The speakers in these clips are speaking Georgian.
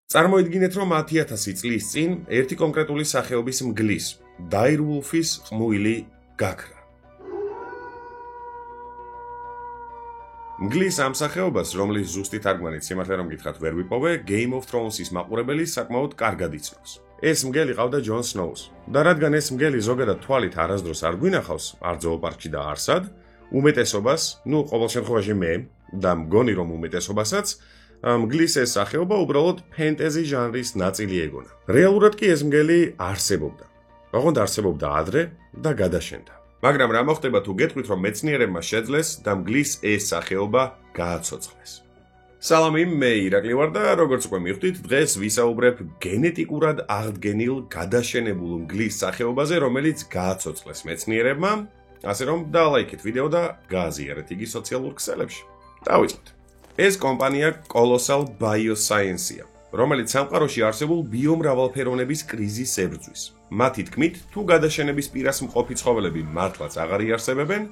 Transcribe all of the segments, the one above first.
წარმოიდგინეთ, რომ 10,000 წლის წინ ერთი კონკრეტული სახეობის მგლის, დაირვულფის ყმუილი გაქრა. მგლის ამ სახეობას, რომლის ზუსტი თარგმანით სიმართლე რომ გითხრათ ვერ ვიპოვე, Game of Thrones-ის მაყურებელი საკმაოდ კარგად იცნობს. ეს მგელი ყავდა ჯონ სნოუს. და რადგან ეს მგელი ზოგადად თვალით არასდროს არ გვინახავს, არ ზოოპარკში და არსად, უმეტესობას, ყოველ შემთხვევაში მე და მგონი რომ უმეტესობასაც მგლის ეს სახეობა უბრალოდ ფენტეზი ჟანრის ნაწილი ეგონა. რეალურად კი ეს მგელი არსებობდა. ოღონდ არსებობდა ადრე და გადაშენდა. მაგრამ რა მოხდება თუ გეტყვით, რომ მეცნიერებმა შეძლეს და მგლის ეს სახეობა გააცოცხლეს. სალამი, მე ირაკლი ვარ და როგორც უკვე მივხვდით, დღეს ვისაუბრებ გენეტიკურად აღდგენილ გადაშენებულ მგლის სახეობაზე, რომელიც გააცოცხლეს მეცნიერებმა, ასე რომ დალაიქეთ ვიდეო და გააზიარეთ იგი სოციალურ ქსელებში. დავიწყოთ. ეს კომპანია Colossal Bioscience-ია, რომელიც სამყაროში არსებულ ბიომრავალფეროვნების კრიზისს ებრძვის. მათი თქმით, თუ გადაშენების პირას მყოფი ცხოველები მართლაც აღარ იარსებებენ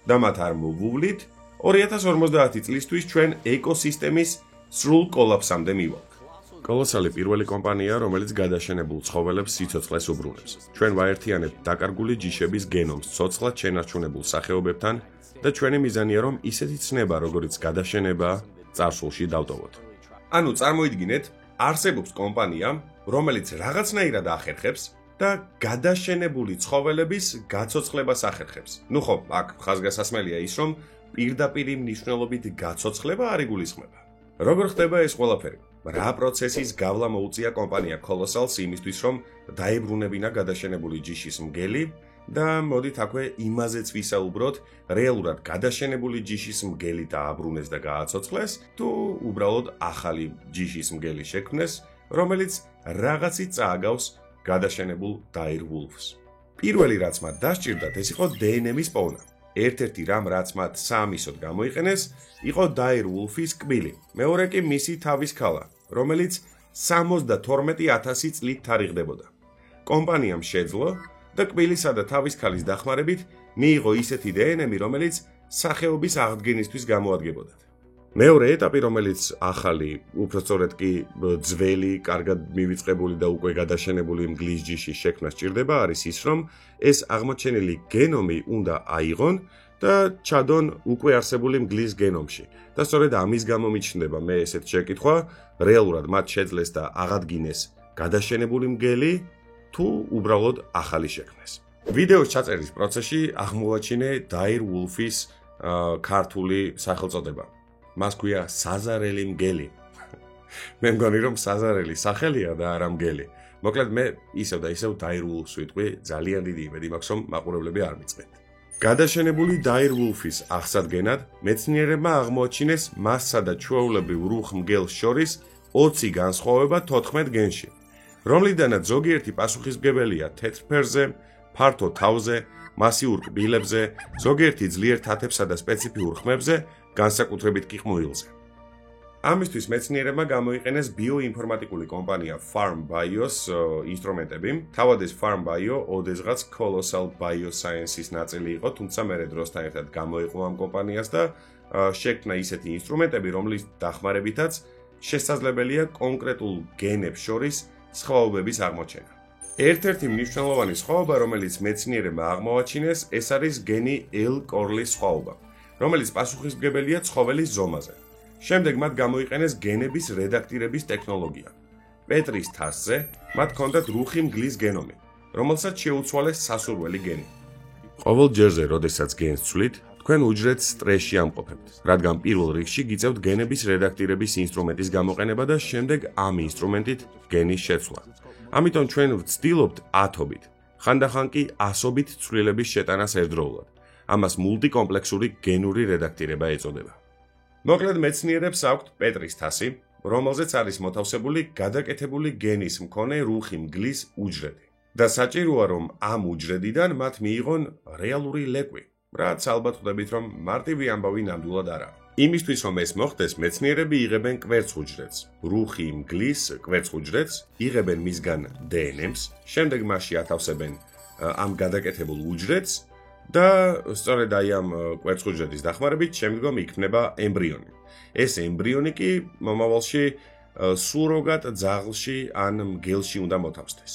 და მათ არ მოვუვლით, 2050 წლისთვის ჩვენ ეკოსისტემის სრულ კოლაფსამდე მივალთ. Colossal პირველი კომპანია, რომელიც გადაშენებულ ცხოველებს სიცოცხლეს უბრუნებს. ჩვენ ვაერთიანებთ დაკარგული ჯიშების გენომს ცოცხლად შენარჩუნებულ სახეობებთან და ჩვენი მიზანია, რომ ისეთი ცნება, როგორიც გადაშენება, წარსულში დავტოვოთ. ანუ წარმოიდგინეთ, არსებობს კომპანია, რომელიც რაღაცნაირად ახერხებს და გადაშენებული ცხოველების გაცოცხლებას ახერხებს. ხო, აქ ხაზგასასმელია ის, რომ პირდაპირ მნიშვნელობით გაცოცხლება არ იგულისხმება. როგორ ხდება ეს ყველაფერი? რა პროცესის გავლა მოუწია კომპანია Colossal-ს იმისთვის, რომ დაებრუნებინა გადაშენებული ჯიშის მგელი და მოდით აქვე იმაზეც ვისაუბროთ, რეალურად გადაშენებული ჯიშის მგელი დააბრუნეს და გააცოცხლეს, თუ უბრალოდ ახალი ჯიშის მგელი შექმნეს, რომელიც რაღაცით წააგავს გადაშენებულ დაირვულფს. პირველი რაც მათ დასჭირდათ, ეს იყო დნმ-ის პოვნა. ერთ-ერთი რამ, რაც მათ საამისოდ გამოიყენეს, იყო დაირვულფის კბილი. მეორე კი მისი თავის ქალა, რომელიც 72,000 წლით თარიღდებოდა. კომპანიამ შეძლო და კბილისა და თავის ქალის დახმარებით მიიღო ისეთი დნმ, რომელიც სახეობის აღდგენისთვის გამოადგებოდათ. მეორე ეტაპი, რომელიც ახალი, უბრალოდ კი ძველი, კარგად მივიწყებული და უკვე გადაშენებული მგლის ჯიშის შექმნა სჭირდება, არის ის, რომ ეს აღმოჩენილი გენომი უნდა აიღონ და ჩადონ უკვე არსებული მგლის გენომში. და სწორედ ამის გამო მიჩნდება მე ესეთ შეკითხვა, რეალურად მათ შეძლეს და აღადგინეს გადაშენებული მგელი, თუ უბრალოდ ახალი შექმნეს. ვიდეოს ჩაწერის პროცესში აღმოვაჩინე დაირვულფის ქართული სახელწოდება. მას ქვია საზარელი მგელი. მე მგონი რომ საზარელი სახელია და არა მგელი. მოკლედ მე ისევ და ისევ დაირვულფს ვიტყვი, ძალიან დიდი იმედი მაქვს რომ მაყურებლები არ მიწყენთ. გადაშენებული დაირვულფის აღსადგენად მეცნიერებმა აღმოაჩინეს მასსა და ჩვეულებრივ რუხ მგელს შორის 20 განსხვავება 14 გენში, რომლიდანაც ზოგიერთი პასუხისმგებელია თეთრ ფერზე, ფართო თავზე, მასიურ კბილებზე, ზოგიერთი ძლიერ თათებსა და სპეციფიურ ხმებზე, განსაკუთრებით კი ყმუილზე. ამისთვის მეცნიერებმა გამოიყენეს ბიოინფორმატიკული კომპანია PharmBio-ს ინსტრუმენტები. თავად ეს PharmBio ოდესღაც Colossal Bioscience-ის ნაწილი იყო, თუმცა მერე დროსთან ერთად გამოიყო ამ კომპანიას და შექმნა ისეთი ინსტრუმენტები, რომლის დახმარებითაც შესაძლებელია კონკრეტულ გენებს შორის სხვაობების აღმოჩენა. ერთ-ერთი მნიშვნელოვანი სხვაობა, რომელიც მეცნიერებმა აღმოაჩინეს, ეს არის გენი L-კორლის სხვაობა, რომელიც პასუხისმგებელია ცხოველის ზომაზე. შემდეგ მათ გამოიყენეს გენების რედაქტირების ტექნოლოგია. პეტრის თასზე მათ ჰქონდათ რუხი მგლის გენომი, რომელსაც შეუცვალეს სასურველი გენი. ყოველ ჯერზე, როდესაც გენს ცვლით, თქვენ უჯრედს სტრესში ამყოფებთ, რადგან პირველ რიგში გიწევთ გენების რედაქტირების ინსტრუმენტის გამოყენება და შემდეგ ამ ინსტრუმენტით გენის შეცვლა. ამიტომ ჩვენ ვცდილობთ ათობით, ხანდახან კი ასობით ცვლილების შეტანას ერთდროულად. ამას მულტიკომპლექსური გენური რედაქტირება ეწოდება. მოკლედ მეცნიერებს აქვთ პეტრის თასი, რომელზეც არის მოთავსებული გადაკეთებული გენის მქონე რუხი მგლის უჯრედი. და საჭიროა, რომ ამ უჯრედიდან მათ მიიღონ რეალური ლეკვი, რაც ალბათ ხვდებით, რომ მარტივი ამბავი ნამდვილად არაა. იმისთვის, რომ ეს მოხდეს, მეცნიერები იღებენ კვერცხ უჯრედს, რუხი მგლის კვერცხ უჯრედს, იღებენ მისგან დნმ-ს, შემდეგ მასში ათავსებენ ამ გადაკეთებულ უჯრედს და სწორედ აი ამ კვერცხ უჯრედის დახმარებით შემდგომ იქმნება ემბრიონი. ეს ემბრიონი კი მომავალში სუროგატ ძაღლში ან მგელში უნდა მოთავსდეს.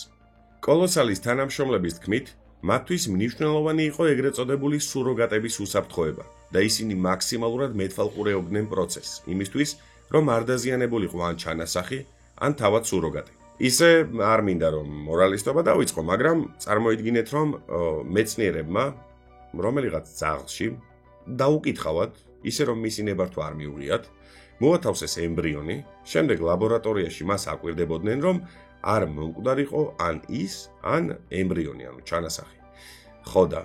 კოლოსალის თანამშრომლების თქმით, მათთვის მნიშვნელოვანი იყო ეგრეთ წოდებული სუროგატების უსაფრთხოება და ისინი მაქსიმალურად მეტვალყურეობდნენ პროცესს, იმისთვის, რომ არ დაზიანებულიყო ან ჩანასახი, ან თავად სუროგატი. ისე არ მინდა რომ მორალისტობა დავიწყო, მაგრამ წარმოიდგინეთ, რომ მეცნიერებმა რომელიღაც ძაღლში დაუკითხავად, ისე რომ მისი ნებართვა არ მიუღიათ, მოათავსეს ემბრიონი, შემდეგ ლაბორატორიაში მას აკვირდებოდნენ, რომ არ მომკვდარიყო ან ის, ან ემბრიონი, ანუ ჩანასახი. ხო და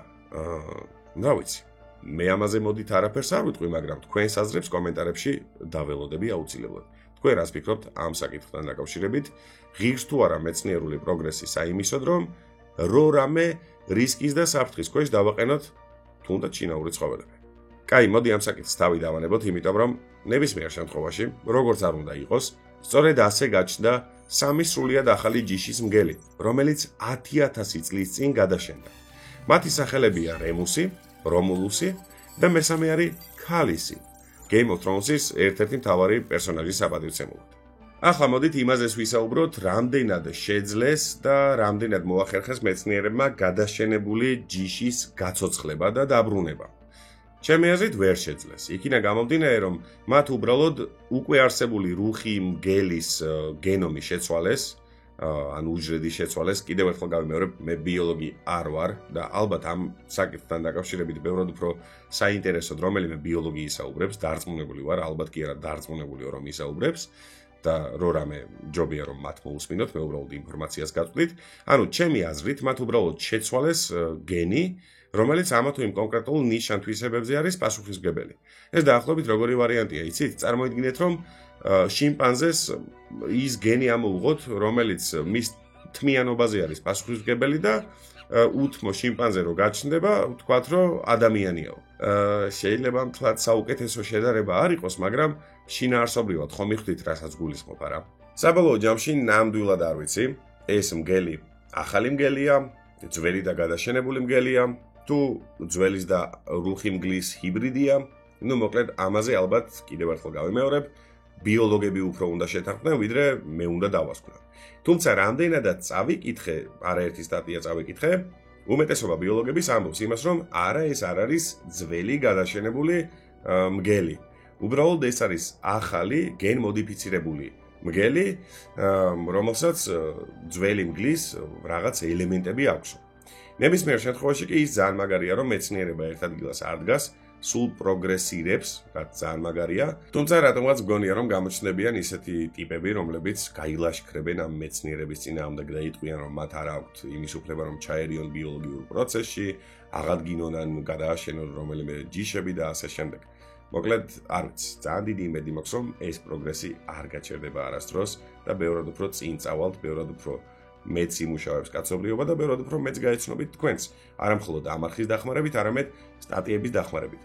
რა ვიცი, მე ამაზე მოდით არაფერს არ ვიტყვი, მაგრამ თქვენს აზრებს კომენტარებში დაველოდები აუცილებლად. თქვენ რას ფიქრობთ ამ საკითხთან დაკავშირებით? ღირს თუ არა მეცნიერული პროგრესი საიმისოდ, რომ რამე რისკის და საფრთხის ქვეშ დავაყენოთ თუნდაც შინაური ცხოველები. კაი, მოდი ამ საკითხს თავი დავანებოთ, იმიტომ რომ ნებისმიერ შემთხვევაში, როგორც არ უნდა იყოს, სწორედ ასე გაჩნდა სამი სრულიად ახალი ჯიშის მგელი, რომელიც 10,000 წლის წინ გადაშენდა. მათი სახელებია რემუსი, რომულუსი და მესამე არის ქალისი, Game of Thrones-ის ერთ-ერთი მთავარი პერსონაჟის საპატივცემულოდ. ახლა მოდით იმაზე ვისაუბროთ, რამდენად შეძლეს და რამდენად მოახერხეს მეცნიერებმა გადაშენებული ჯიშის გაცოცხლება და დაბრუნება. ჩემი აზრით ვერ შეძლეს. იქინა გამომდინარე, რომ მათ უბრალოდ უკვე არსებული რუხი მგელის გენომი შეცვალეს, ან უჯრედი შეცვალეს. კიდევ ერთხელ გავიმეორებ, მე ბიოლოგი არ ვარ და ალბათ ამ საკითხთან დაკავშირებით ბევრად უფრო საინტერესოდ რომელიმე ბიოლოგი ისაუბრებს, დარწმუნებული ვარ, ალბათ კი არა დარწმუნებული რომ ისაუბრებს და რამე ჯობია რომ მათ მოусმინოთ, მე უბრალოდ ინფორმაციას გაწვდით. ანუ ჩემი აზრით, მათ უბრალოდ შეცვალეს გენი, რომელიც ამა თუ იმ კონკრეტულ ნიშან თვისებებზე არის პასუხისმგებელი. ეს დაახლოებით როგორი ვარიანტია, იცით? წარმოიდგინეთ, რომ შიმპანზეს ის გენი ამოუღოთ, რომელიც მის თმიანობაზე არის პასუხისმგებელი და უთმო შიმპანზე რო გაჩნდება, ვთქვათ, რომ ადამიანიაო. შეიძლება თქვათ საუკეთესო შედარება არ იყოს, მაგრამ შინაარსობრივად ხომ მიხვდით, რასაც გულისხმობ, არა? საბოლოო ჯამში ნამდვილად არ ვიცი, ეს მგელი ახალი მგელია, ძველი და გადაშენებული მგელია, თუ ძველის და რუხი მგლის ჰიბრიდია, ну, მოკლედ ამაზე ალბათ კიდევ ერთხელ გავიმეორებ, ბიოლოგები უფრო უნდა შეთანხმდნენ, ვიდრე მე უნდა დავასკვნა. თუმცა რამდენადაც წავიკითხე, არაერთი სტატია წავიკითხე, უმეტესობა ბიოლოგების ამბობს იმას, რომ არა ეს არ არის ძველი გადაშენებული მგელი. უბრალოდ ეს არის ახალი გენ მოდიფიცირებული მგელი, რომელსაც ძველი მგლის რაღაც ელემენტები აქვს. ნებისმიერ შემთხვევაში კი ის ძალიან მაგარია, რომ მეცნიერება ერთ ადგილას არ დგას, სულ პროგრესირებს, რაც ძალიან მაგარია. თუმცა რატომაც მგონია, რომ გამოჩნდებიან ისეთი ტიპები, რომლებიც გაილაშქრებენ ამ მეცნიერების წინააღმდეგ და იტყვიან, რომ მათ არ აქვთ იმის უფლება, რომ ჩაერიონ ბიოლოგიურ პროცესში, აღადგინონ ან გადააშენონ რომელიმე ჯიშები და ასე შემდეგ. მოკლედ, არ ვიცი, ძალიან დიდი იმედი მაქვს, რომ ეს პროგრესი არ გაჩერდება არასდროს და ბევრად უფრო წინ წავალთ, ბევრად უფრო მეც იმუშავებს კაცობრიობა და ბევრად უფრო მეც გაეცნობით თქვენს, არა მხოლოდ ამ არხის დახმარებით, არამედ სტატიების დახმარებით.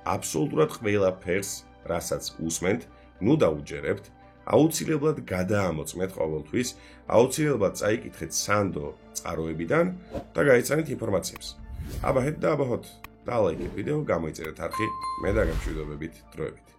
აბსოლუტურად ყველაფერს, რასაც უსმენთ, ნუ დაუჯერებთ, აუცილებლად გადაამოწმეთ ყოველთვის, აუცილებლად წაიკითხეთ სანდო წყაროებიდან და გაეცანით ინფორმაციებს. აბა ჰეთ და აბა ჰოთ, დალაიქეთ ვიდეო, გამოიწერეთ არხი, მე დაგემშვიდობებით დროებით.